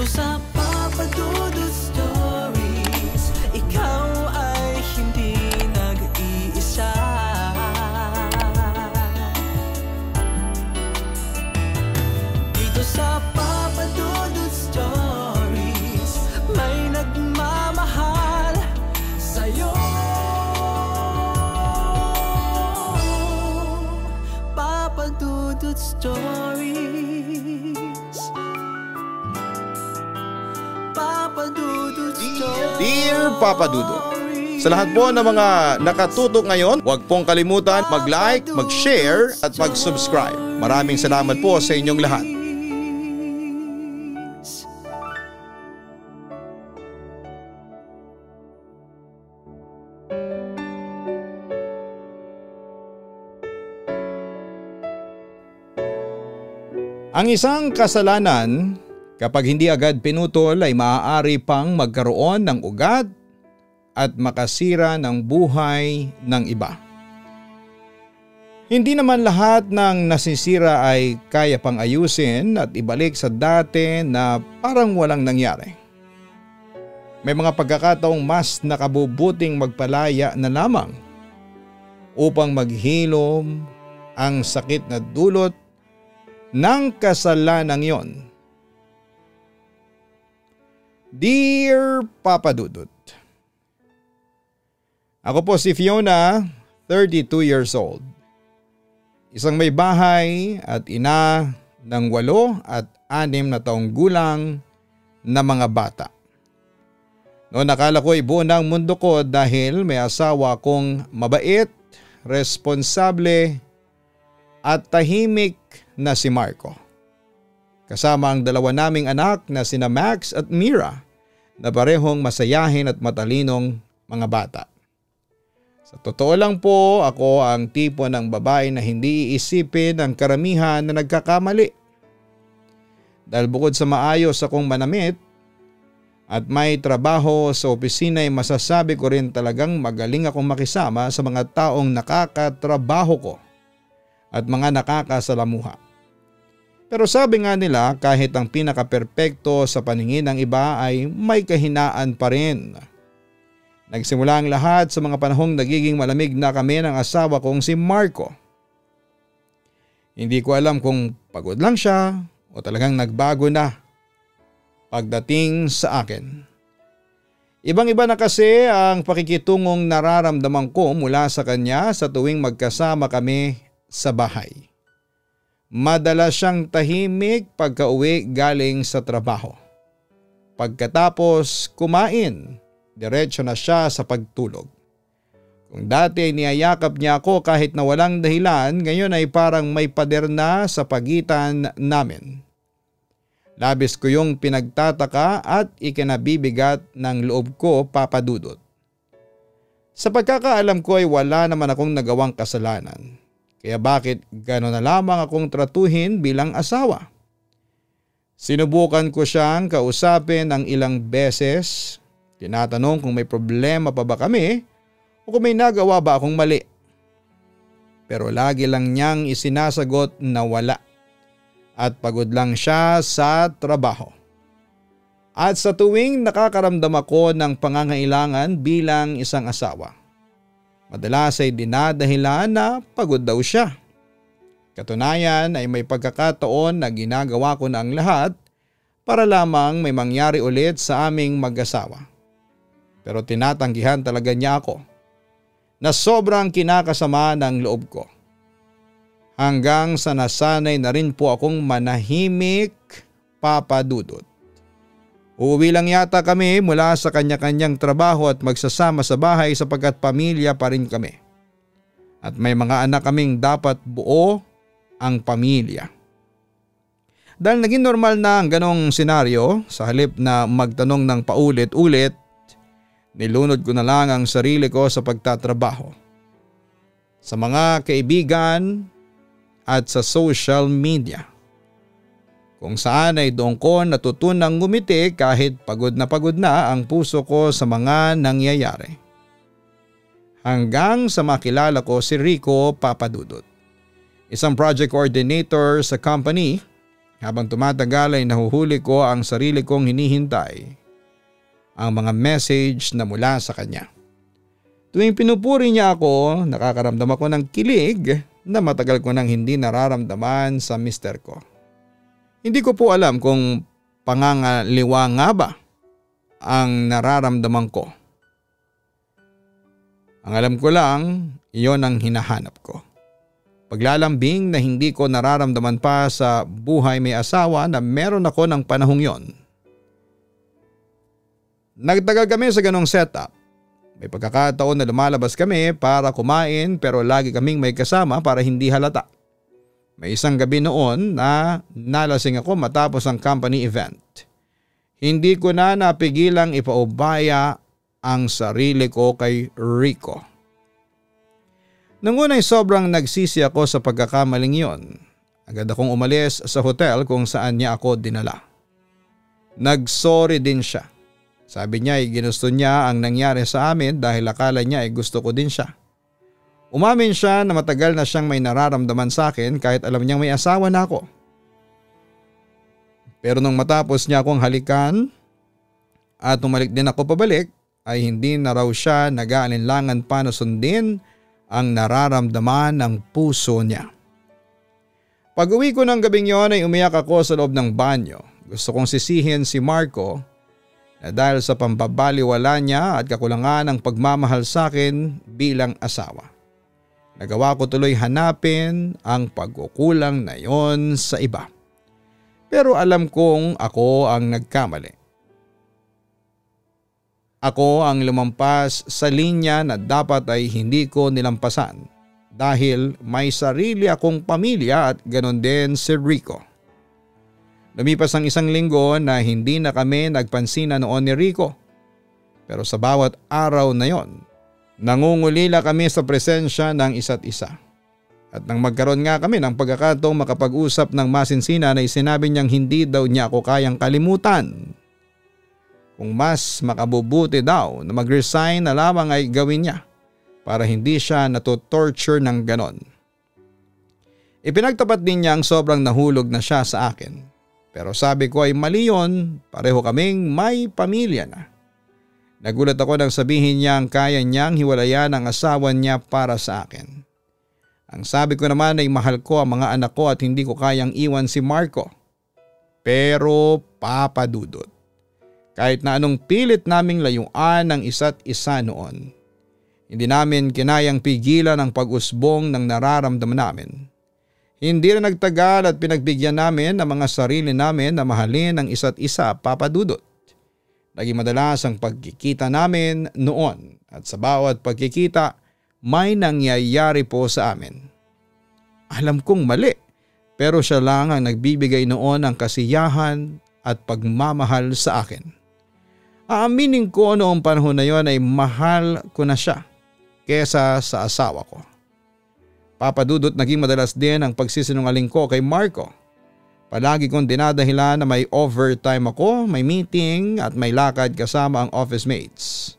Dito sa Papa Dudut Stories, ikaw ay hindi nag-iisa. Dito sa Papa Dudut Stories, may nagmamahal sa'yo. Papa Dudut Stories, Papa Dudut Stories. Dear Papa Dudut, sa lahat po ng mga nakatutok ngayon, huwag pong kalimutan mag-like, mag-share at mag-subscribe. Maraming salamat po sa inyong lahat. Ang isang kasalanan, kapag hindi agad pinutol ay maaari pang magkaroon ng ugat at makasira ng buhay ng iba. Hindi naman lahat ng nasisira ay kaya pang ayusin at ibalik sa dati na parang walang nangyari. May mga pagkakataong mas nakabubuting magpalaya na lamang upang maghilom ang sakit na dulot ng kasalanang yon. Dear Papa Dudut, ako po si Fiona, 32 years old. Isang may bahay at ina ng 8 at 6 na taong gulang na mga bata. Noon nakala ko ay buo na ang mundo ko dahil may asawa kong mabait, responsable at tahimik na si Marco. Kasama ang 2 naming anak na sina Max at Mira na parehong masayahin at matalinong mga bata. Sa totoo lang po, ako ang tipo ng babae na hindi iisipin ang karamihan na nagkakamali. Dahil bukod sa maayos akong manamit at may trabaho sa opisina ay masasabi ko rin talagang magaling akong makisama sa mga taong nakakatrabaho ko at mga nakakasalamuha. Pero sabi nga nila kahit ang pinaka-perpekto sa paningin ng iba ay may kahinaan pa rin. Nagsimula ang lahat sa mga panahong nagiging malamig na kami ng asawa kong si Marco. Hindi ko alam kung pagod lang siya o talagang nagbago na pagdating sa akin. Ibang-iba na kasi ang pakikitungong nararamdaman ko mula sa kanya sa tuwing magkasama kami sa bahay. Madalas siyang tahimik pagka-uwi galing sa trabaho. Pagkatapos kumain, diretso na siya sa pagtulog. Kung dati ay niyayakap niya ako kahit na walang dahilan, ngayon ay parang may pader na sa pagitan namin. Labis ko yung pinagtataka at ikinabibigat ng loob ko, Papa Dudut. Sa pagkakaalam ko ay wala naman akong nagawang kasalanan. Kaya bakit gano'n na lamang akong tratuhin bilang asawa? Sinubukan ko siyang kausapin ng ilang beses. Tinatanong kung may problema pa ba kami o kung may nagawa ba akong mali. Pero lagi lang niyang isinasagot na wala at pagod lang siya sa trabaho. At sa tuwing nakakaramdam ako ng pangangailangan bilang isang asawa, madalas ay dinadahilan na pagod daw siya. Katunayan ay may pagkakataon na ginagawa ko na ang lahat para lamang may mangyari ulit sa aming mag-asawa. Pero tinatanggihan talaga niya ako na sobrang kinakasama ng loob ko. Hanggang sa nasanay na rin po akong manahimik, Papa Dudut. Uuwi lang yata kami mula sa kanya-kanyang trabaho at magsasama sa bahay sapagkat pamilya pa rin kami. At may mga anak kaming dapat buo ang pamilya. Dahil naging normal na ang ganong senaryo, sa halip na magtanong ng paulit-ulit, nilunod ko na lang ang sarili ko sa pagtatrabaho. Sa mga kaibigan at sa social media. Kung saan ay doon ko natutunang ngumiti kahit pagod na ang puso ko sa mga nangyayari. Hanggang sa makilala ko si Rico, Papa Dudut. Isang project coordinator sa company. Habang tumatagal ay nahuhuli ko ang sarili kong hinihintay, ang mga message na mula sa kanya. Tuwing pinupuri niya ako, nakakaramdam ako ng kilig na matagal ko nang hindi nararamdaman sa mister ko. Hindi ko po alam kung pangangaliwa nga ba ang nararamdaman ko. Ang alam ko lang, iyon ang hinahanap ko. Paglalambing na hindi ko nararamdaman pa sa buhay may asawa na meron ako ng panahong yon. Nagtagal kami sa ganong setup. May pagkakataon na lumalabas kami para kumain pero lagi kaming may kasama para hindi halata. May isang gabi noon na nalasing ako matapos ang company event. Hindi ko na napigilang ipaubaya ang sarili ko kay Rico. Nang una'y sobrang nagsisi ako sa pagkakamaling yon. Agad akong umalis sa hotel kung saan niya ako dinala. Nagsorry din siya. Sabi niya ay ginusto niya ang nangyari sa amin dahil akala niya ay gusto ko din siya. Umamin siya na matagal na siyang may nararamdaman sa akin kahit alam niyang may asawa na ako. Pero nung matapos niya akong halikan at tumalik din ako pabalik ay hindi na raw siya nag-aalinlangan pa na sundin ang nararamdaman ng puso niya. Pag-uwi ko ng gabing yon ay umiyak ako sa loob ng banyo. Gusto kong sisihin si Marco na dahil sa pambabaliwala niya at kakulangan ng pagmamahal sa akin bilang asawa. Nagawa ko tuloy hanapin ang pagkukulang na yon sa iba. Pero alam kong ako ang nagkamali. Ako ang lumampas sa linya na dapat ay hindi ko nilampasan dahil may sarili akong pamilya at ganon din si Rico. Lumipas ang isang linggo na hindi na kami nagpansinan noon ni Rico. Pero sa bawat araw na yon, nangungulila kami sa presensya ng isa't isa. At nang magkaroon nga kami ng pagkakataong makapag-usap ng masinsinan ay sinabi niyang hindi daw niya ako kayang kalimutan. Kung mas makabubuti daw na mag-resign na lamang ay gawin niya para hindi siya natotorture ng ganon. Ipinagtapat din niya ang sobrang nahulog na siya sa akin. Pero sabi ko ay mali yun, pareho kaming may pamilya na. Nagulat ako nang sabihin niya ang kaya niyang hiwalayan ang asawa niya para sa akin. Ang sabi ko naman ay mahal ko ang mga anak ko at hindi ko kayang iwan si Marco. Pero Papa Dudut, kahit na anong pilit naming layuan ng isa't isa noon, hindi namin kinayang pigilan ang pag-usbong ng nararamdaman namin. Hindi na nagtagal at pinagbigyan namin ang mga sarili namin na mahalin ang isa't isa, Papa Dudut. Naging madalas ang pagkikita namin noon at sa bawat pagkikita may nangyayari po sa amin. Alam kong mali, pero siya lang ang nagbibigay noon ng kasiyahan at pagmamahal sa akin. Aaminin ko noong panahon na yon ay mahal ko na siya kesa sa asawa ko. Papa Dudut, naging madalas din ang pagsisinungaling ko kay Marco. Palagi kong dinadahilan na may overtime ako, may meeting at may lakad kasama ang office mates.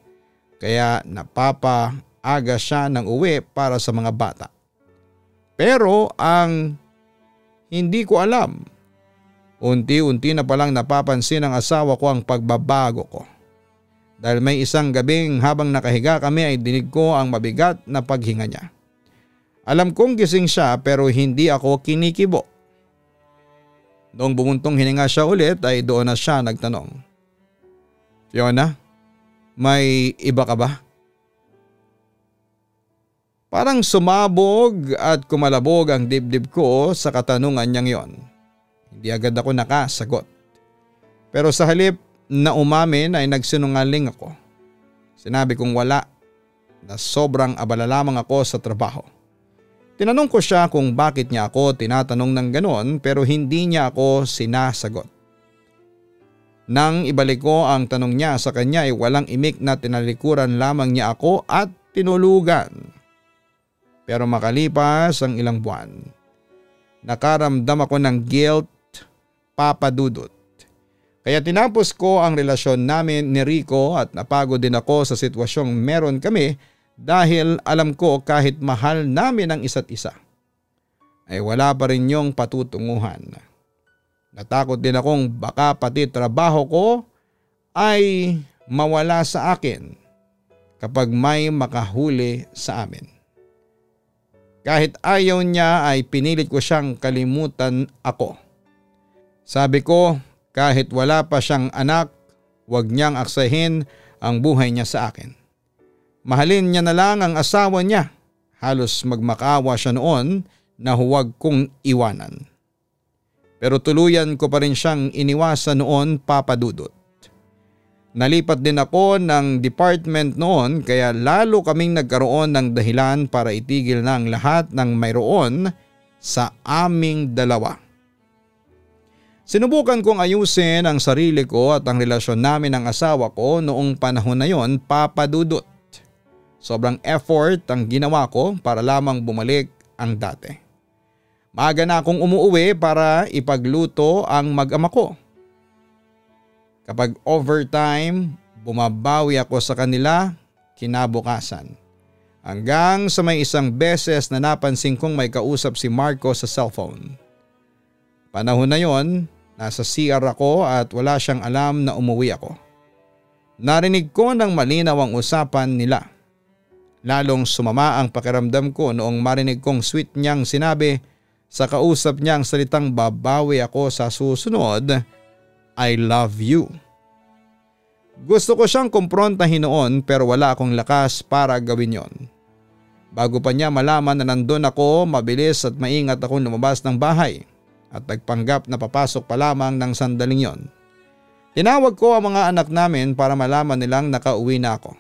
Kaya napapaaga siya ng uwi para sa mga bata. Pero ang hindi ko alam, unti-unti na palang napapansin ng asawa ko ang pagbabago ko. Dahil may isang gabing habang nakahiga kami ay dinig ko ang mabigat na paghinga niya. Alam kong gising siya pero hindi ako kinikibo. Noong bumuntong hininga siya ulit ay doon na siya nagtanong. Fiona, may iba ka ba? Parang sumabog at kumalabog ang dibdib ko sa katanungan niyang yon. Hindi agad ako nakasagot. Pero sa halip na umamin ay nagsinungaling ako. Sinabi kong wala, na sobrang abala lamang ako sa trabaho. Tinanong ko siya kung bakit niya ako tinatanong ng ganon pero hindi niya ako sinasagot. Nang ibalik ko ang tanong niya sa kanya ay walang imik na tinalikuran lamang niya ako at tinulugan. Pero makalipas ang ilang buwan, nakaramdam ako ng guilt, Papa Dudut. Kaya tinapos ko ang relasyon namin ni Rico at napagod din ako sa sitwasyong meron kami dahil alam ko kahit mahal namin ang isa't isa, ay wala pa rin yung patutunguhan. Natakot din akong baka pati trabaho ko ay mawala sa akin kapag may makahuli sa amin. Kahit ayaw niya ay pinilit ko siyang kalimutan ako. Sabi ko kahit wala pa siyang anak, huwag niyang aksahin ang buhay niya sa akin. Mahalin niya na lang ang asawa niya. Halos magmakaawa siya noon na huwag kong iwanan. Pero tuluyan ko pa rin siyang iniwasan noon, Papa Dudut. Nalipat din ako ng department noon kaya lalo kaming nagkaroon ng dahilan para itigil na ang lahat ng mayroon sa aming dalawa. Sinubukan kong ayusin ang sarili ko at ang relasyon namin ng asawa ko noong panahon na yon, Papa Dudut. Sobrang effort ang ginawa ko para lamang bumalik ang dati. Maaga na akong umuwi para ipagluto ang mag-ama ko. Kapag overtime, bumabawi ako sa kanila kinabukasan. Hanggang sa may isang beses na napansin kong may kausap si Marco sa cellphone. Panahon na yon, nasa CR ako at wala siyang alam na umuwi ako. Narinig ko ng malinaw ang usapan nila. Lalong sumama ang pakiramdam ko noong marinig kong sweet niyang sinabi sa kausap niyang salitang babawi ako sa susunod, I love you. Gusto ko siyang kumprontahin noon pero wala akong lakas para gawin yon. Bago pa niya malaman na nandun ako, mabilis at maingat akong lumabas ng bahay at nagpanggap na papasok pa lamang ng sandaling yon. Tinawag ko ang mga anak namin para malaman nilang nakauwi na ako.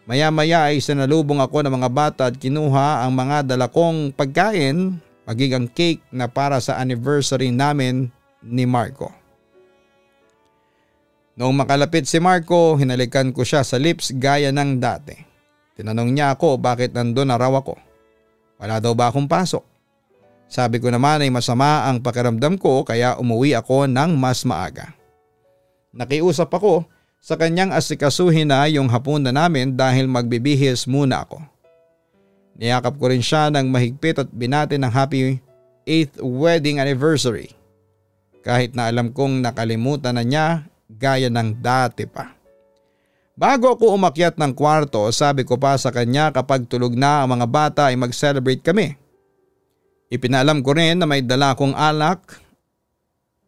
Maya-maya ay sinalubong ako ng mga bata at kinuha ang mga dala kong pagkain, maging ang cake na para sa anniversary namin ni Marco. Noong makalapit si Marco, hinalikan ko siya sa lips gaya ng dati. Tinanong niya ako bakit nandun na raw ako. Wala daw ba akong pasok? Sabi ko naman ay masama ang pakiramdam ko kaya umuwi ako ng mas maaga. Nakiusap ako sa kanyang asikasuhin na yung hapunan namin dahil magbibihis muna ako. Niyakap ko rin siya ng mahigpit at binati ng happy 8th wedding anniversary. Kahit na alam kong nakalimutan na niya gaya ng dati pa. Bago ako umakyat ng kwarto, sabi ko pa sa kanya kapag tulog na ang mga bata ay mag-celebrate kami. Ipinalam ko rin na may dala akong alak,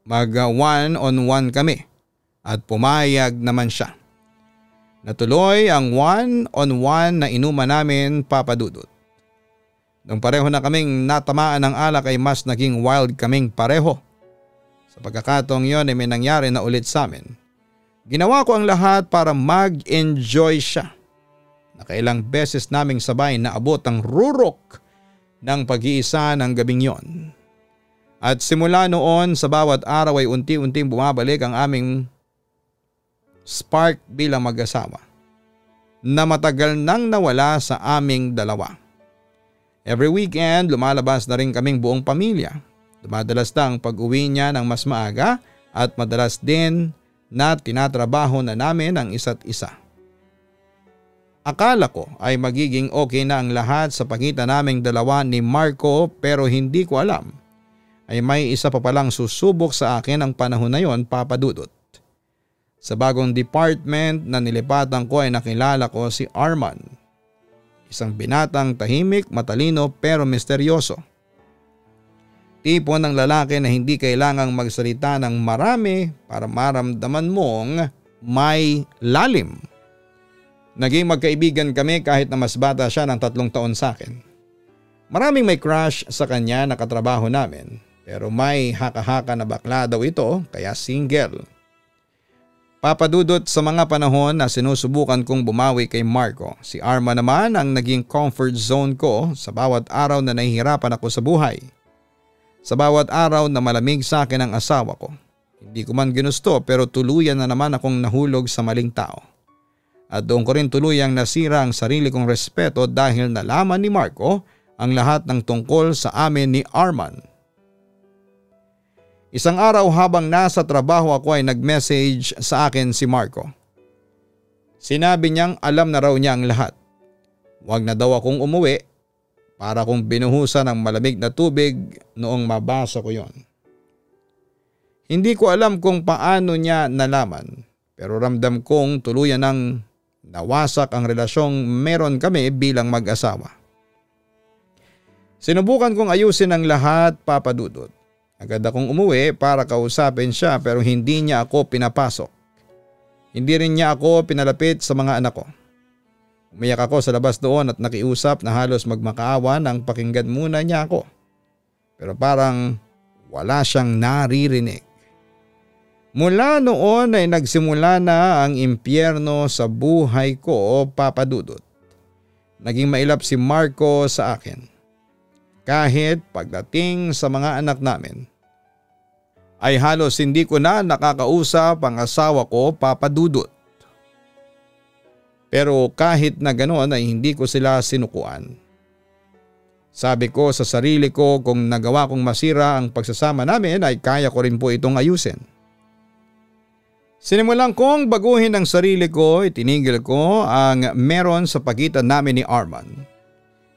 mag one-on-one kami at pumayag naman siya. Natuloy ang one-on-one na inuman namin, Papa Dudut. Nung pareho na kaming natamaan ng alak ay mas naging wild kaming pareho. Sa pagkakataong yon ay may nangyari na ulit sa amin. Ginawa ko ang lahat para mag-enjoy siya. Nakailang beses naming sabay na abot ang rurok ng pag-iisa ng gabing yon. At simula noon sa bawat araw ay unti-unting bumabalik ang aming spark bilang mag-asawa na matagal nang nawala sa aming dalawa. Every weekend lumalabas na rin kaming buong pamilya. Dumadalas na ang pag-uwi niya ng mas maaga at madalas din na tinatrabaho na namin ang isa't isa. Akala ko ay magiging okay na ang lahat sa pagitan naming dalawa ni Marco pero hindi ko alam ay may isa pa palang susubok sa akin ang panahon na yon, Papa Dudut. Sa bagong department na nilipatan ko ay nakilala ko si Arman. Isang binatang tahimik, matalino pero misteryoso. Tipo ng lalaki na hindi kailangang magsalita ng marami para maramdaman mong may lalim. Naging magkaibigan kami kahit na mas bata siya ng 3 taon sa akin. Maraming may crush sa kanya na katrabaho namin pero may haka-haka na bakla daw ito kaya single. Papa Dudut, sa mga panahon na sinusubukan kong bumawi kay Marco, si Arma naman ang naging comfort zone ko sa bawat araw na nahihirapan ako sa buhay. Sa bawat araw na malamig sa akin ang asawa ko. Hindi ko man ginusto pero tuluyan na naman akong nahulog sa maling tao. At doon ko rin tuluyang nasira ang sarili kong respeto dahil nalaman ni Marco ang lahat ng tungkol sa amin ni Arman. Isang araw habang nasa trabaho ako ay nag-message sa akin si Marco. Sinabi niyang alam na raw niya ang lahat. Huwag na daw akong umuwi para kung binuhusan ng malamig na tubig noong mabasa ko yon. Hindi ko alam kung paano niya nalaman, pero ramdam kong tuluyan ng nawasak ang relasyong meron kami bilang mag-asawa. Sinubukan kong ayusin ang lahat, Papa Dudut. Agad akong umuwi para kausapin siya pero hindi niya ako pinapasok. Hindi rin niya ako pinalapit sa mga anak ko. Umiyak ako sa labas doon at nakiusap na halos magmakaawa nang pakinggan muna niya ako. Pero parang wala siyang naririnig. Mula noon ay nagsimula na ang impyerno sa buhay ko, Papa Dudut. Naging mailap si Marco sa akin. Kahit pagdating sa mga anak namin, ay halos hindi ko na nakakausap ang asawa ko, Papa Dudut. Pero kahit na ganoon ay hindi ko sila sinukuan. Sabi ko sa sarili ko kung nagawa kong masira ang pagsasama namin ay kaya ko rin po itong ayusin. Sinimulan kong baguhin ang sarili ko, itinigil ko ang meron sa pagitan namin ni Arman.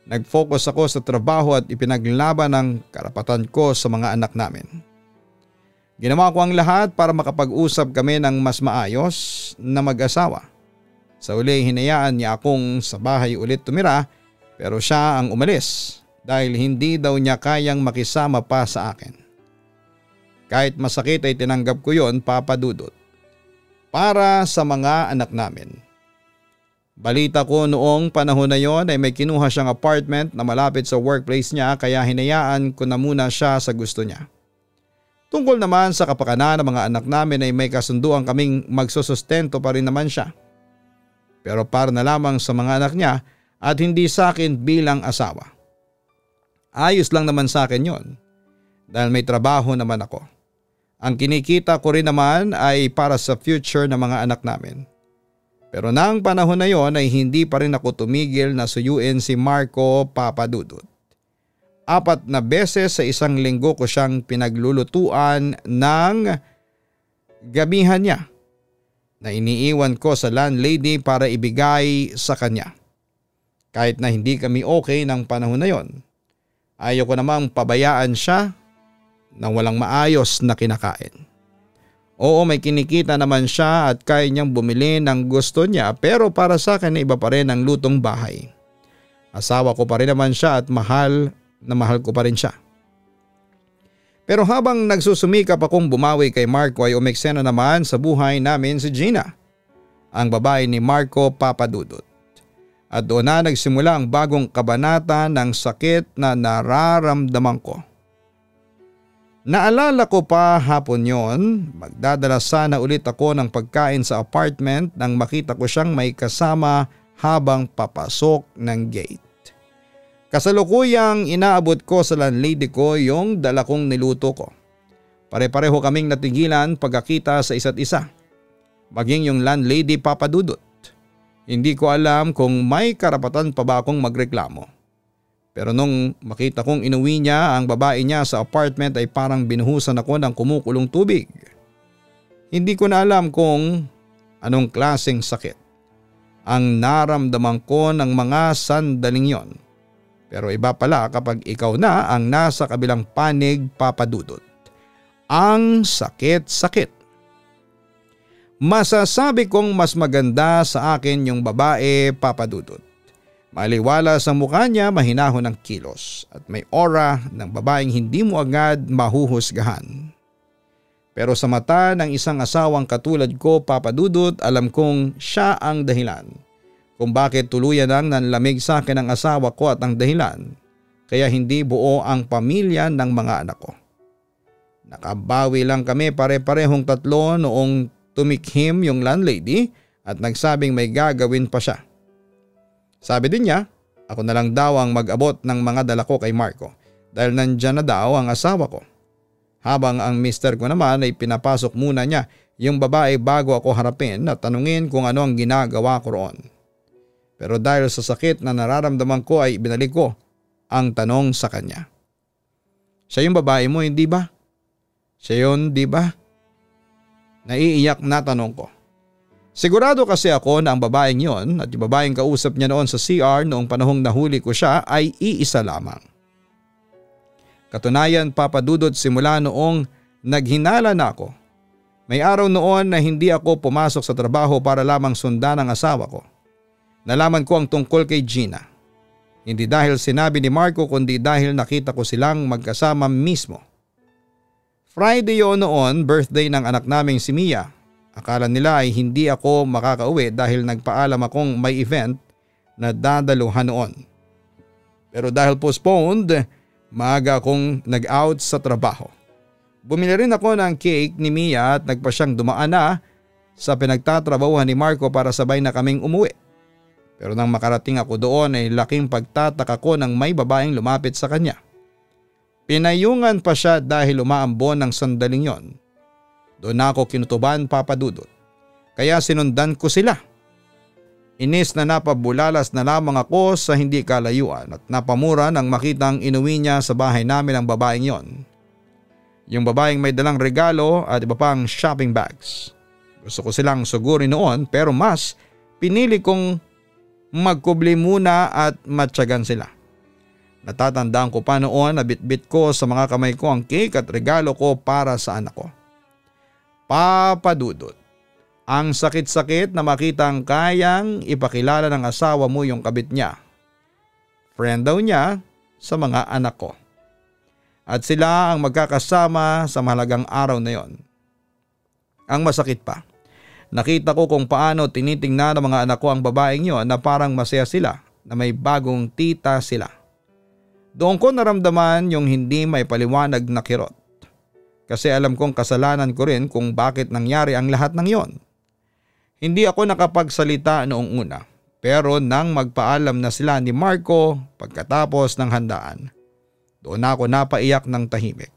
Nag-focus ako sa trabaho at ipinaglaban ang karapatan ko sa mga anak namin. Ginawa ko ang lahat para makapag-usap kami ng mas maayos na mag-asawa. Sa uli hinayaan niya akong sa bahay ulit tumira pero siya ang umalis dahil hindi daw niya kayang makisama pa sa akin. Kahit masakit ay tinanggap ko yon, Papa Dudut. Para sa mga anak namin. Balita ko noong panahon na yon ay may kinuha siyang apartment na malapit sa workplace niya kaya hinayaan ko na muna siya sa gusto niya. Tungkol naman sa kapakanan ng mga anak namin ay may kasunduan kaming magsusustento pa rin naman siya. Pero para na lamang sa mga anak niya at hindi sa akin bilang asawa. Ayos lang naman sa akin yon dahil may trabaho naman ako. Ang kinikita ko rin naman ay para sa future ng mga anak namin. Pero nang panahon na yon ay hindi pa rin ako tumigil na suyuin si Marco, Papa Dudut. 4 na beses sa isang linggo ko siyang pinaglulutuan ng gabihan niya na iniiwan ko sa landlady para ibigay sa kanya. Kahit na hindi kami okay ng panahon na yon, ayaw ko namang pabayaan siya na walang maayos na kinakain. Oo, may kinikita naman siya at kaya niyang bumili ng gusto niya pero para sa akin iba pa rin ang lutong bahay. Asawa ko pa rin naman siya at mahal ko pa rin siya. Pero habang nagsusumikap akong bumawi kay Marco ay umeksena naman sa buhay namin si Gina, ang babae ni Marco, Papa Dudut. At doon na nagsimula ang bagong kabanata ng sakit na nararamdaman ko. Naalala ko pa hapon yon, magdadala sana ulit ako ng pagkain sa apartment nang makita ko siyang may kasama habang papasok ng gate. Kasalukuyang inaabot ko sa landlady ko yung dala kong niluto ko. Pare-pareho kaming natigilan pagkakita sa isa't isa. Maging yung landlady, Papa Dudut. Hindi ko alam kung may karapatan pa ba akong magreklamo. Pero nung makita kong inuwi niya ang babae niya sa apartment ay parang binuhusan ako ng kumukulong tubig. Hindi ko na alam kung anong klaseng sakit ang naramdaman ko ng mga sandaling yon. Pero iba pala kapag ikaw na ang nasa kabilang panig, Papa Dudut. Ang sakit-sakit. Masasabi kong mas maganda sa akin yung babae, Papa Dudut. Maliwalas ang mukha niya, mahinahon ang kilos at may aura ng babaeng hindi mo agad mahuhusgahan. Pero sa mata ng isang asawang katulad ko, Papa Dudut, alam kong siya ang dahilan kung bakit tuluyan ang nanlamig sa akin ang asawa ko at ang dahilan kaya hindi buo ang pamilya ng mga anak ko. Nakabawi lang kami pare-parehong tatlo noong tumikhim yung landlady at nagsabing may gagawin pa siya. Sabi din niya, ako na lang daw ang mag-abot ng mga dala ko kay Marco dahil nandyan na daw ang asawa ko. Habang ang mister ko naman ay pinapasok muna niya yung babae bago ako harapin at tanungin kung ano ang ginagawa ko roon. Pero dahil sa sakit na nararamdaman ko ay binalik ko ang tanong sa kanya. Siya yung babae mo, hindi ba? Siya yun, di ba? Naiiyak na tanong ko. Sigurado kasi ako na ang babaeng yon at yung babaeng kausap niya noon sa CR noong panahong nahuli ko siya ay iisa lamang. Katunayan, Papa Dudut, simula noong naghinala na ako. May araw noon na hindi ako pumasok sa trabaho para lamang sundan ang asawa ko. Nalaman ko ang tungkol kay Gina. Hindi dahil sinabi ni Marco kundi dahil nakita ko silang magkasama mismo. Friday yun noon, birthday ng anak naming si Mia. Akala nila ay hindi ako makakauwi dahil nagpaalam akong may event na dadaluhan noon. Pero dahil postponed, maaga akong nag-out sa trabaho. Bumili rin ako ng cake ni Mia at nagpa siyang dumaan na sa pinagtatrabahuhan ni Marco para sabay na kaming umuwi. Pero nang makarating ako doon ay laking pagtataka ko nang may babaeng lumapit sa kanya. Pinayungan pa siya dahil umaambon ng sandaling yon. Doon ako kinutuban, Papa Dudut. Kaya sinundan ko sila. Inis na napabulalas na lamang ako sa hindi kalayuan at napamura nang makitang inuwi niya sa bahay namin ang babaeng yon. Yung babaeng may dalang regalo at iba pang shopping bags. Gusto ko silang sugurin noon pero mas pinili kong magkubli muna at matyagan sila. Natatandaan ko pa noon na bitbit ko sa mga kamay ko ang cake at regalo ko para sa anak ko. Papa Dudut, ang sakit-sakit na makitang kayang ipakilala ng asawa mo yung kabit niya. Friend daw niya sa mga anak ko. At sila ang magkakasama sa mahalagang araw na yon. Ang masakit pa, nakita ko kung paano tinitingnan ng mga anak ko ang babaeng yon na parang masaya sila na may bagong tita sila. Doon ko naramdaman yung hindi may paliwanag na kirot. Kasi alam kong kasalanan ko rin kung bakit nangyari ang lahat ng yon. Hindi ako nakapagsalita noong una, pero nang magpaalam na sila ni Marco pagkatapos ng handaan, doon ako napaiyak ng tahimik.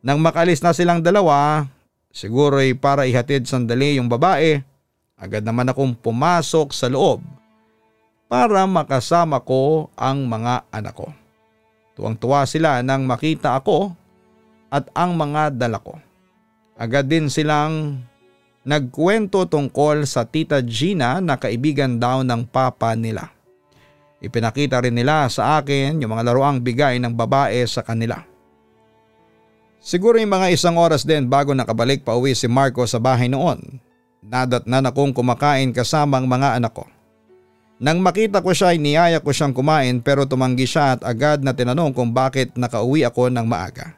Nang makalis na silang dalawa, siguro ay para ihatid sandali yung babae, agad naman akong pumasok sa loob para makasama ko ang mga anak ko. Tuwang-tuwa sila nang makita ako at ang mga dala ko. Agad din silang nagkwento tungkol sa Tita Gina na kaibigan daw ng papa nila. Ipinakita rin nila sa akin yung mga laruang bigay ng babae sa kanila. Siguro yung mga 1 oras din bago nakabalik pa uwi si Marco sa bahay noon. Nadatnan akong kumakain kasama ang mga anak ko. Nang makita ko siya ay niyaya ko siyang kumain pero tumanggi siya at agad na tinanong kung bakit nakauwi ako ng maaga.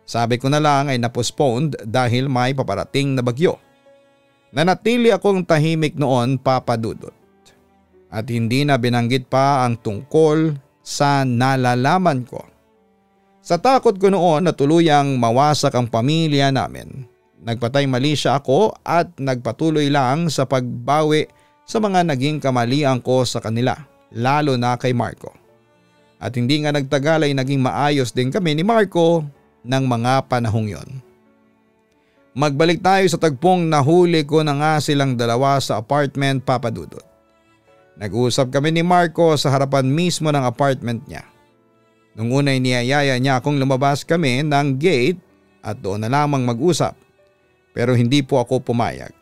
Sabi ko na lang ay na-postponed dahil may paparating na bagyo. Nanatili akong tahimik noon, Papa Dudut. At hindi na binanggit pa ang tungkol sa nalalaman ko. Sa takot ko noon na tuluyang mawasak ang pamilya namin, nagpatay mali siya ako at nagpatuloy lang sa pagbawi sa mga naging kamalian ko sa kanila, lalo na kay Marco. At hindi nga nagtagal ay naging maayos din kami ni Marco ng mga panahong yon. Magbalik tayo sa tagpong nahuli ko na nga silang dalawa sa apartment, Papa Dudut. Nag-uusap kami ni Marco sa harapan mismo ng apartment niya. Nung una'y niyayaya niya akong lumabas kami ng gate at doon na lamang mag-usap. Pero hindi po ako pumayag.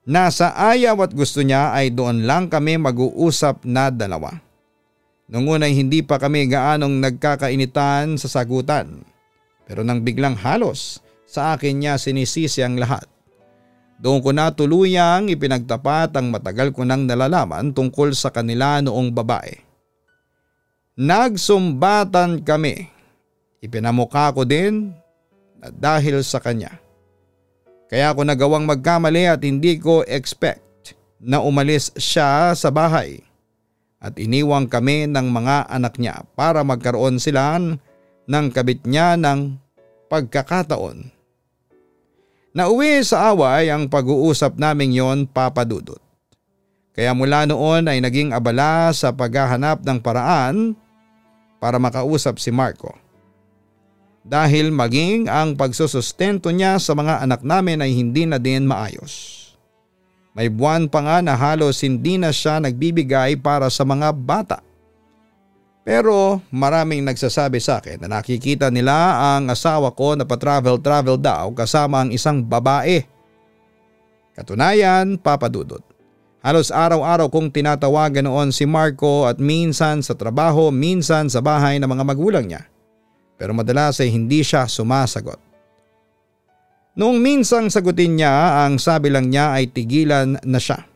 Nasa ayaw at gusto niya ay doon lang kami mag-uusap na dalawa. Nung una'y hindi pa kami gaanong nagkakainitan sa sagutan. Pero nang biglang halos sa akin niya sinisisi ang lahat. Doon ko na tuluyang ipinagtapat ang matagal ko nang nalalaman tungkol sa kanila noong babae. Nagsumbatan kami. Ipinamukha ko din na dahil sa kanya. Kaya ako nagawang magkamali at hindi ko expect na umalis siya sa bahay. At iniwang kami ng mga anak niya para magkaroon sila ng kabit niya ng pagkakataon. Nauwi sa away ang pag-uusap naming yon, Papa Dudut. Kaya mula noon ay naging abala sa paghahanap ng paraan para makausap si Marco. Dahil maging ang pagsusustento niya sa mga anak namin ay hindi na din maayos. May buwan pa nga na halos hindi na siya nagbibigay para sa mga bata. Pero maraming nagsasabi sa akin na nakikita nila ang asawa ko na pa-travel daw kasama ang isang babae. Katunayan, Papa Dudut, halos araw-araw kong tinatawagan noon si Marco at minsan sa trabaho, minsan sa bahay ng mga magulang niya. Pero madalas ay hindi siya sumasagot. Noong minsang sagutin niya, ang sabi lang niya ay tigilan na siya.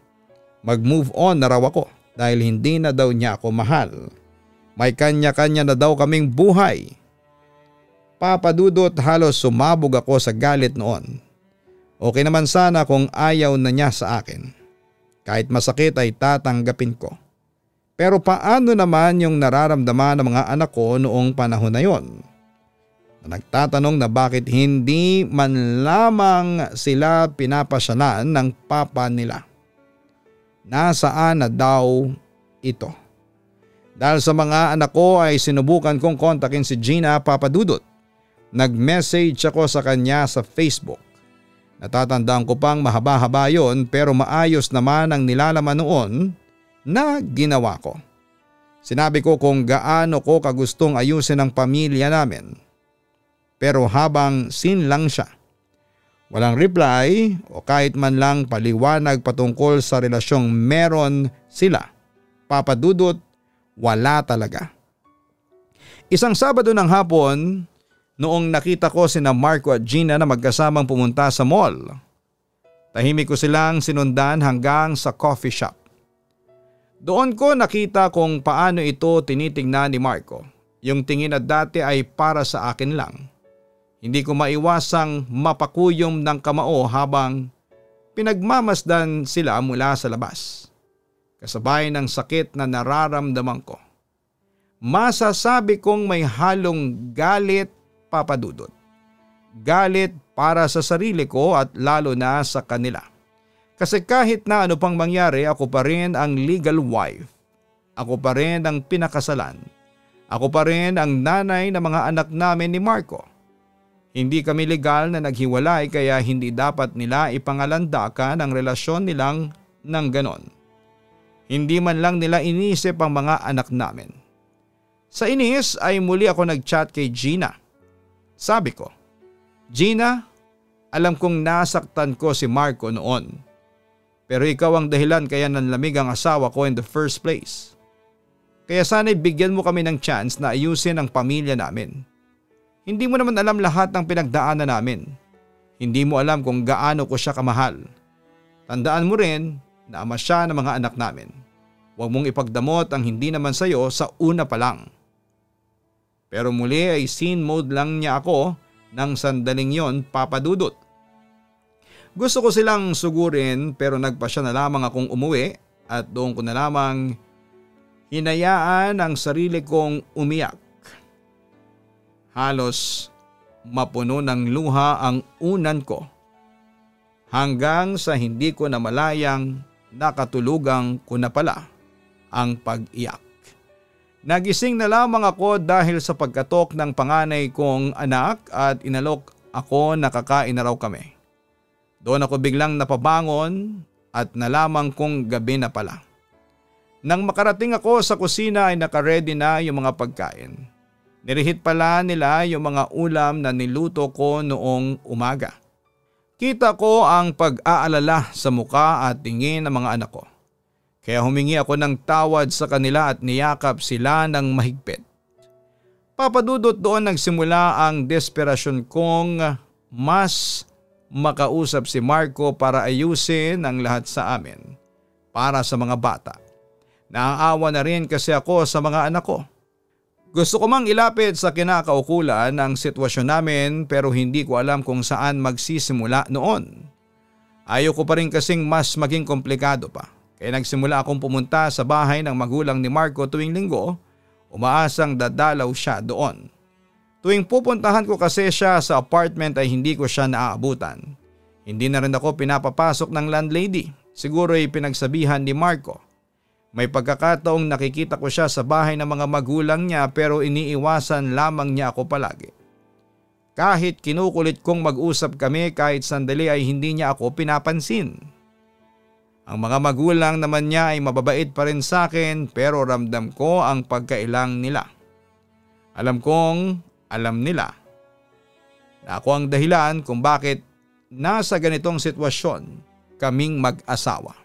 Mag-move on na raw ako dahil hindi na daw niya ako mahal. May kanya-kanya na daw kaming buhay. Papa Dudut, halos sumabog ako sa galit noon. Okay naman sana kung ayaw na niya sa akin. Kahit masakit ay tatanggapin ko. Pero paano naman yung nararamdaman ng mga anak ko noong panahon na yon? Nagtatanong na bakit hindi man lamang sila pinapasyalan ng papa nila. Nasaan na daw ito? Dahil sa mga anak ko ay sinubukan kong kontakin si Gina, Papa Dudut. Nag-message ako sa kanya sa Facebook. Natatandaan ko pang mahaba-haba yon pero maayos naman ang nilalaman noon na ginawa ko. Sinabi ko kung gaano ko kagustong ayusin ang pamilya namin. Pero habang sinlang siya, walang reply o kahit man lang paliwanag patungkol sa relasyong meron sila, Papa Dudut, wala talaga. Isang Sabado ng hapon, noong nakita ko sina Marco at Gina na magkasamang pumunta sa mall. Tahimik ko silang sinundan hanggang sa coffee shop. Doon ko nakita kung paano ito tinitingnan ni Marco. Yung tingin na dati ay para sa akin lang. Hindi ko maiwasang mapakuyom ng kamao habang pinagmamasdan sila mula sa labas. Kasabay ng sakit na nararamdaman ko. Masasabi kong may halong galit, Papa Dudut. Galit para sa sarili ko at lalo na sa kanila. Kasi kahit na ano pang mangyari, ako pa rin ang legal wife. Ako pa rin ang pinakasalan. Ako pa rin ang nanay ng mga anak namin ni Marco. Hindi kami legal na naghiwalay kaya hindi dapat nila ipangalandakan ang relasyon nilang ng ganon. Hindi man lang nila inisip ang mga anak namin. Sa inis ay muli ako nag-chat kay Gina. Sabi ko, Gina, alam kong nasaktan ko si Marco noon. Pero ikaw ang dahilan kaya nanlamig ang asawa ko in the first place. Kaya sana'y bigyan mo kami ng chance na ayusin ang pamilya namin. Hindi mo naman alam lahat ng pinagdaanan namin. Hindi mo alam kung gaano ko siya kamahal. Tandaan mo rin na ama siya ng mga anak namin. Huwag mong ipagdamot ang hindi naman sayo sa una pa lang. Pero muli ay scene mode lang niya ako ng sandaling yon, Papa Dudut. Gusto ko silang sugurin pero nagpasya na lamang akong umuwi at doon ko na lamang hinayaan ang sarili kong umiyak. Halos mapuno ng luha ang unan ko hanggang sa hindi ko na malayang nakatulugang ko na pala ang pag-iyak. Nagising na lamang ako dahil sa pagkatok ng panganay kong anak at inalok ako na kakain na raw kami. Doon ako biglang napabangon at nalaman kong gabi na pala. Nang makarating ako sa kusina ay nakaredy na yung mga pagkain. Nirihit pala nila yung mga ulam na niluto ko noong umaga. Kita ko ang pag-aalala sa muka at tingin ng mga anak ko. Kaya humingi ako ng tawad sa kanila at niyakap sila ng mahigpit. Papa Dudut, doon nagsimula ang desperasyon kong mas makausap si Marco para ayusin ang lahat sa amin para sa mga bata. Naaawa na rin kasi ako sa mga anak ko. Gusto ko mang ilapit sa kinakaukulan ang sitwasyon namin pero hindi ko alam kung saan magsisimula noon. Ayoko pa rin kasing mas maging komplikado pa. Kaya nagsimula akong pumunta sa bahay ng magulang ni Marco tuwing linggo, umaasang dadalaw siya doon. Tuwing pupuntahan ko kasi siya sa apartment ay hindi ko siya naaabutan. Hindi na rin ako pinapapasok ng landlady, siguro'y pinagsabihan ni Marco. May pagkakataong nakikita ko siya sa bahay ng mga magulang niya pero iniiwasan lamang niya ako palagi. Kahit kinukulit kong mag-usap kami kahit sandali ay hindi niya ako pinapansin. Ang mga magulang naman niya ay mababait pa rin sa akin pero ramdam ko ang pagkailang nila. Alam kong alam nila na ako ang dahilan kung bakit nasa ganitong sitwasyon kaming mag-asawa.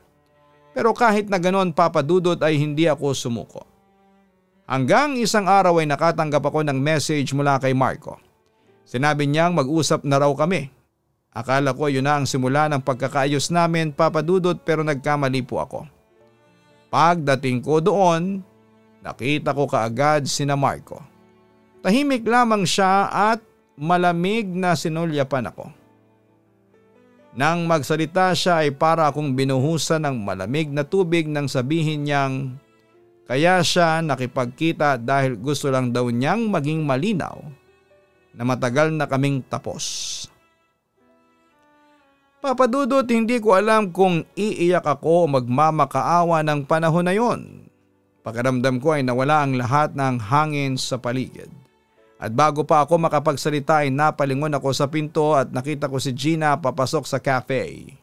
Pero kahit na ganoon, Papa Dudut, ay hindi ako sumuko. Hanggang isang araw ay nakatanggap ako ng message mula kay Marco. Sinabi niyang mag-usap na raw kami Akala ko yun na ang simula ng pagkakaayos namin, Papa Dudut, pero nagkamali po ako. Pagdating ko doon, nakita ko kaagad sina Marco. Tahimik lamang siya at malamig na sinulyapan ako. Nang magsalita siya ay para akong binuhusan ng malamig na tubig nang sabihin niyang kaya siya nakipagkita dahil gusto lang daw niyang maging malinaw na matagal na kaming tapos. Papa Dudut, hindi ko alam kung iiyak ako o magmamakaawa ng panahon na yon. Pakiramdam ko ay nawala ang lahat ng hangin sa paligid. At bago pa ako makapagsalita ay napalingon ako sa pinto at nakita ko si Gina papasok sa cafe.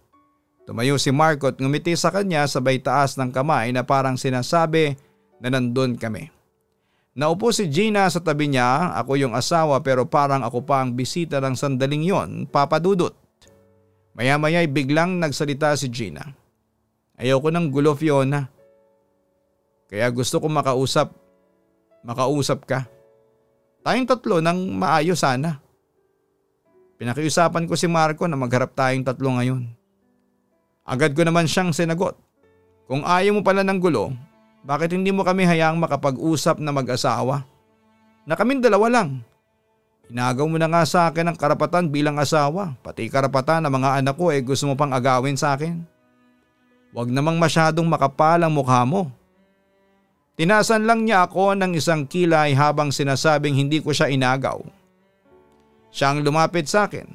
Tumayo si Marco at ngumiti sa kanya sabay taas ng kamay na parang sinasabi na nandun kami. Naupo si Gina sa tabi niya, ako yung asawa pero parang ako pa ang bisita ng sandaling yon, Papa Dudut. Maya-maya ay biglang nagsalita si Gina. Ayaw ko ng gulo, Fiona. Kaya gusto ko makausap ka. Tayong tatlo nang maayos sana. Pinakiusapan ko si Marco na magharap tayong tatlo ngayon. Agad ko naman siyang sinagot. Kung ayaw mo pala ng gulo, bakit hindi mo kami hayaang makapag-usap na mag-asawa? Na kaming dalawa lang. Inagaw mo na nga sa akin ang karapatan bilang asawa, pati karapatan ng mga anak ko gusto mo pang agawin sa akin. Huwag namang masyadong makapal ang mukha mo. Tinasan lang niya ako ng isang kilay habang sinasabing hindi ko siya inagaw. Siya ang lumapit sa akin.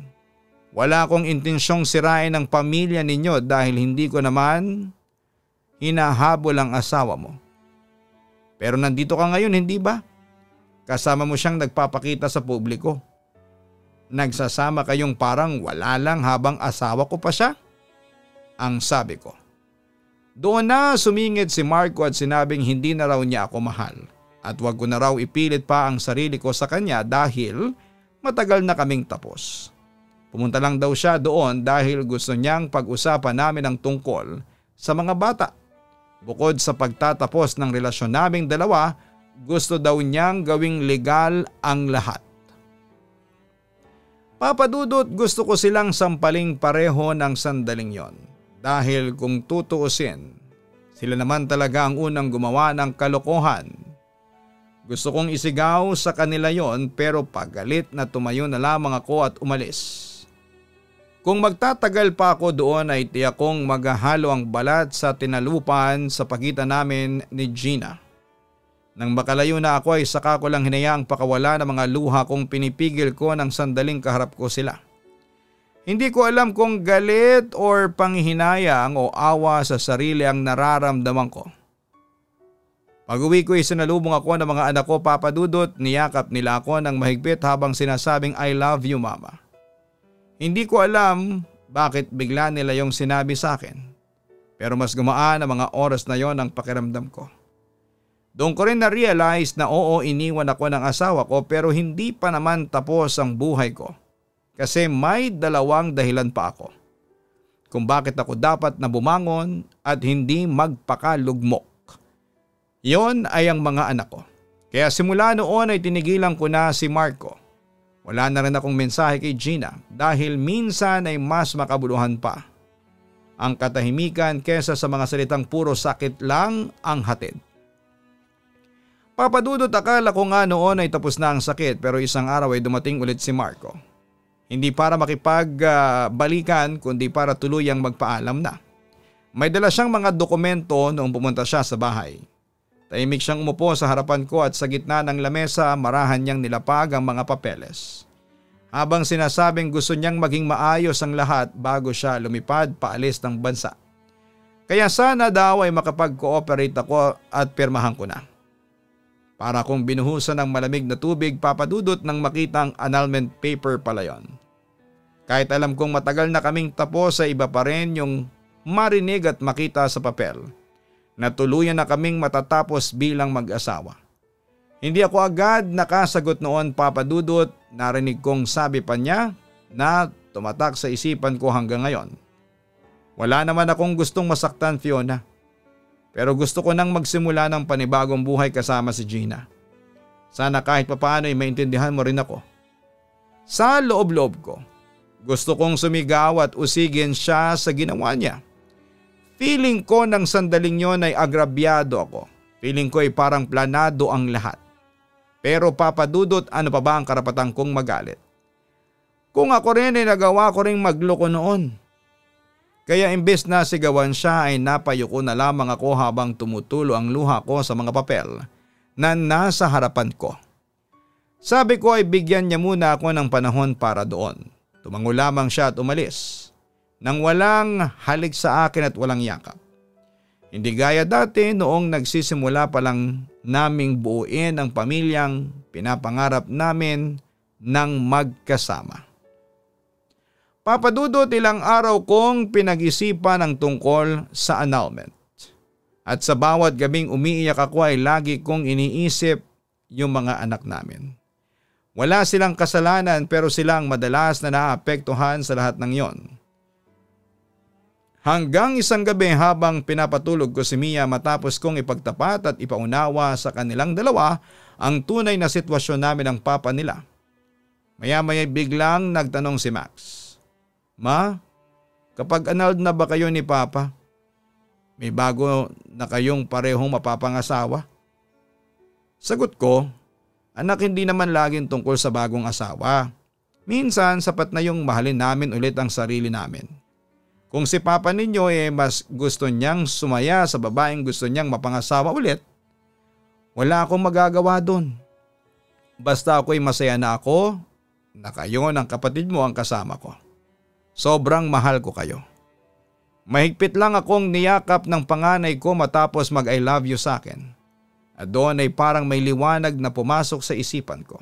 Wala akong intensyong sirain ang pamilya ninyo dahil hindi ko naman hinahabol ang asawa mo. Pero nandito ka ngayon, hindi ba? Kasama mo siyang nagpapakita sa publiko. Nagsasama kayong parang wala lang habang asawa ko pa siya? Ang sabi ko. Doon na sumingit si Marco at sinabing hindi na raw niya ako mahal at wag ko na raw ipilit pa ang sarili ko sa kanya dahil matagal na kaming tapos. Pumunta lang daw siya doon dahil gusto niyang pag-usapan namin ang tungkol sa mga bata. Bukod sa pagtatapos ng relasyon naming dalawa, gusto daw niyang gawing legal ang lahat. Papa Dudut, gusto ko silang sampaling pareho ng sandaling yon. Dahil kung tutuusin, sila naman talaga ang unang gumawa ng kalokohan. Gusto kong isigaw sa kanila yon pero pagalit na tumayo na lamang ako at umalis. Kung magtatagal pa ako doon ay tiyak kong maghahalo ang balat sa tinalupan sa pagitan namin ni Gina. Nang makalayo na ako ay saka ko lang hinayaang pakawala ng mga luha kung pinipigil ko ng sandaling kaharap ko sila. Hindi ko alam kung galit or panghihinayang o awa sa sarili ang nararamdaman ko. Pag-uwi ko ay sinalubong ako ng mga anak ko, Papa Dudut, niyakap nila ako ng mahigpit habang sinasabing I love you, Mama. Hindi ko alam bakit bigla nila yung sinabi sa akin. Pero mas gumaan ang mga oras na yon ang pakiramdam ko. Doon ko rin na-realize na oo, iniwan ako ng asawa ko pero hindi pa naman tapos ang buhay ko. Kasi may dalawang dahilan pa ako. Kung bakit ako dapat na bumangon at hindi magpakalugmok. Yon ay ang mga anak ko. Kaya simula noon ay tinigilan ko na si Marco. Wala na rin akong mensahe kay Gina dahil minsan ay mas makabuluhan pa ang katahimikan kesa sa mga salitang puro sakit lang ang hatid. Papa Dudut, akala ko nga noon ay tapos na ang sakit pero isang araw ay dumating ulit si Marco. Hindi para makipagbalikan kundi para tuluyang magpaalam na. May dala siyang mga dokumento noong pumunta siya sa bahay. Tahimik siyang umupo sa harapan ko at sa gitna ng lamesa marahan niyang nilapag ang mga papeles. Habang sinasabing gusto niyang maging maayos ang lahat bago siya lumipad paalis ng bansa. Kaya sana daw ay makapag-cooperate ako at pirmahan ko na. Para kung binuhusan ng malamig na tubig, Papa Dudut, nang makita ang annulment paper pala yon. Kahit alam kong matagal na kaming tapos sa iba pa rin yung marinig at makita sa papel na tuluyan na kaming matatapos bilang mag-asawa. Hindi ako agad nakasagot noon, Papa Dudut. Narinig kong sabi pa niya na tumatak sa isipan ko hanggang ngayon. Wala naman akong gustong masaktan, Fiona. Pero gusto ko nang magsimula ng panibagong buhay kasama si Gina. Sana kahit papaano ay maintindihan mo rin ako. Sa loob-loob ko, Gusto kong sumigaw at usigin siya sa ginawa niya. Feeling ko ng sandaling yon ay agrabyado ako. Feeling ko ay parang planado ang lahat. Pero Papa Dudut, ano pa ba ang karapatan kong magalit? Kung ako rin ay nagawa ko ring magloko noon. Kaya imbes na sigawan siya ay napayuko na lamang ako habang tumutulo ang luha ko sa mga papel na nasa harapan ko. Sabi ko ay bigyan niya muna ako ng panahon para doon. Tumango lamang siya at umalis. Nang walang halik sa akin at walang yakap. Hindi gaya dati noong nagsisimula pa lang naming buuin ang pamilyang pinapangarap namin ng magkasama. Papa Dudut, ilang araw kong pinag-isipan ang tungkol sa annulment. At sa bawat gabing umiiyak ako ay lagi kong iniisip yung mga anak namin. Wala silang kasalanan pero silang madalas na naapektuhan sa lahat ng yon. Hanggang isang gabi habang pinapatulog ko si Mia matapos kong ipagtapat at ipaunawa sa kanilang dalawa ang tunay na sitwasyon namin ng papa nila. Maya-maya biglang nagtanong si Max. Ma, kapag annulled na ba kayo ni Papa? May bago na kayong parehong mapapangasawa? Sagot ko, anak, hindi naman laging tungkol sa bagong asawa. Minsan sapat na yung mahalin namin ulit ang sarili namin. Kung si Papa ninyo mas gusto niyang sumaya sa babaeng gusto niyang mapangasawa ulit, wala akong magagawa doon. Basta ako'y masaya na ako na kayo ng kapatid mo ang kasama ko. Sobrang mahal ko kayo. Mahigpit lang akong niyakap ng panganay ko matapos mag-I love you sa akin. At doon ay parang may liwanag na pumasok sa isipan ko.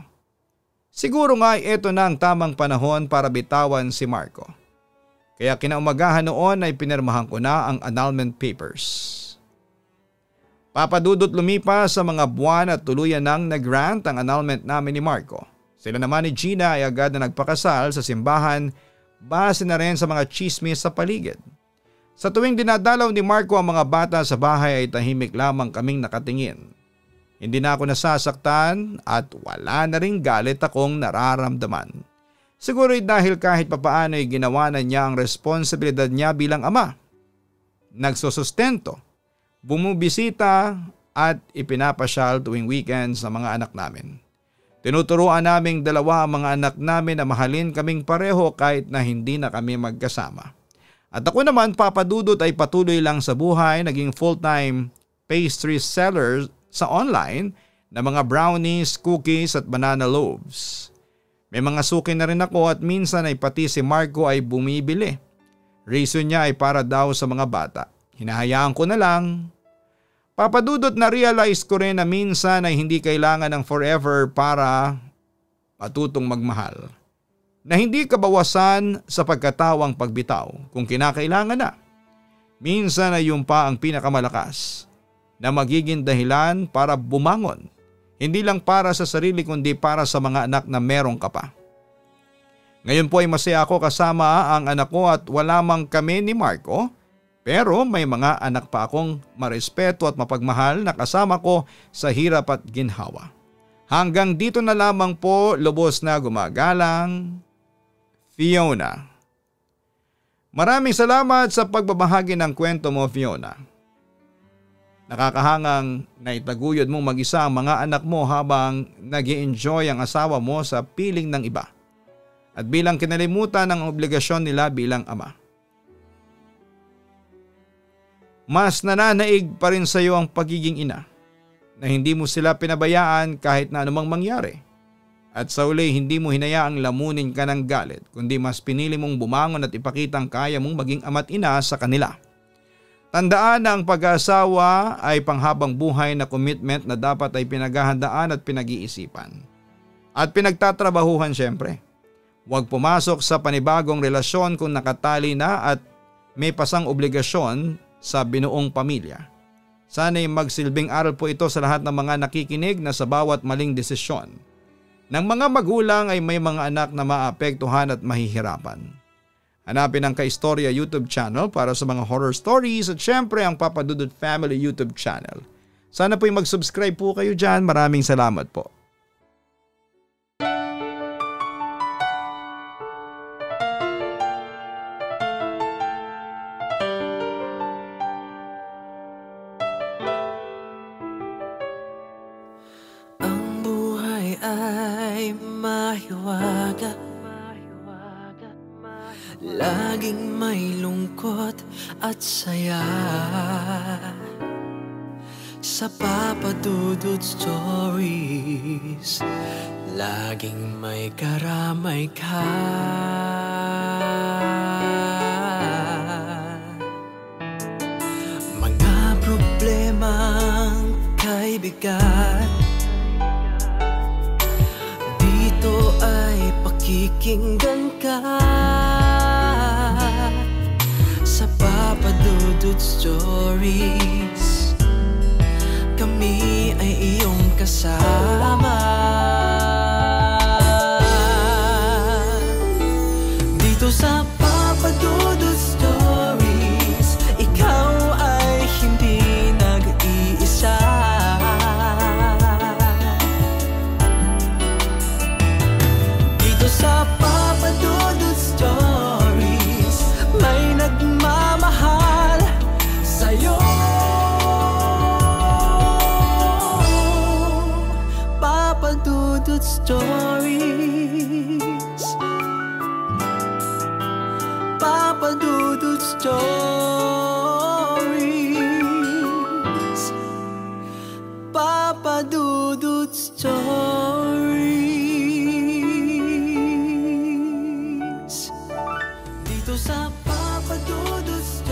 Siguro nga ito na ang tamang panahon para bitawan si Marco. Kaya kinaumagahan noon ay pinirmahan ko na ang annulment papers. Papa Dudut, lumipas sa mga buwan at tuluyan nang nag-grant ang annulment namin ni Marco. Sila naman ni Gina ay agad na nagpakasal sa simbahan base na rin sa mga chismis sa paligid. Sa tuwing dinadalaw ni Marco ang mga bata sa bahay ay tahimik lamang kaming nakatingin. Hindi na ako nasasaktan at wala na ring galit akong nararamdaman. Siguro dahil kahit papaano ay ginawa na niya ang responsibilidad niya bilang ama. Nagsusustento, bumubisita at ipinapasyal tuwing weekends sa mga anak namin. Tinuturuan naming dalawa ang mga anak namin na mahalin kaming pareho kahit na hindi na kami magkasama. At ako naman, Papa Dudut, ay patuloy lang sa buhay, naging full-time pastry seller sa online na mga brownies, cookies at banana loaves. May mga suki na rin ako at minsan ay pati si Marco ay bumibili. Reason niya ay para daw sa mga bata. Hinahayaan ko na lang. Papa Dudut, na-realize ko rin na minsan ay hindi kailangan ng forever para matutong magmahal. Na hindi kabawasan sa pagkatawang pagbitaw kung kinakailangan na. Minsan ay yung pa ang pinakamalakas na magiging dahilan para bumangon. Hindi lang para sa sarili kundi para sa mga anak na meron ka pa. Ngayon po ay masaya ako kasama ang anak ko at wala mang kami ni Marco. Pero may mga anak pa akong marespeto at mapagmahal na kasama ko sa hirap at ginhawa. Hanggang dito na lamang po, lubos na gumagalang, Fiona. Maraming salamat sa pagbabahagi ng kwento mo, Fiona. Nakakahangang naitaguyod mong mag-isa ang mga anak mo habang nag-i-enjoy ang asawa mo sa piling ng iba. At bilang kinalimutan ang obligasyon nila bilang ama. Mas nananaig pa rin sa iyo ang pagiging ina na hindi mo sila pinabayaan kahit na anumang mangyari. At sa uli hindi mo hinayaang lamunin ka ng galit kundi mas pinili mong bumangon at ipakitang kaya mong maging ama't ina sa kanila. Tandaan na ang pag-aasawa ay panghabang buhay na commitment na dapat ay pinaghahandaan at pinag-iisipan. At pinagtatrabahuhan siyempre. Huwag pumasok sa panibagong relasyon kung nakatali na at may pasang obligasyon sa binuong pamilya. Sana'y magsilbing aral po ito sa lahat ng mga nakikinig na sa bawat maling desisyon ng mga magulang ay may mga anak na maapektuhan at mahihirapan. Hanapin ang Kaistorya YouTube channel para sa mga horror stories at syempre ang Papa Dudut Family YouTube channel. Sana po'y mag-subscribe po kayo dyan. Maraming salamat po. mahiwaga, laging may lungkot at saya. Sa Papa Dudut Stories, laging may karamay ka. Mga problemang kay bigat, dito ay pakikinggan ka. Sa Papa Dudut Stories, kami ay iyong kasama. Dito sa Papa Dudut Stories, ikaw ay hindi nag-iisa. Dito sa Papa Dudut Stories, may nagmamahal sa'yo. Papa Dudut Stories, Papa Dudut Stories, Papa Dudut Stories. Dito sa Papa Dudut Stories,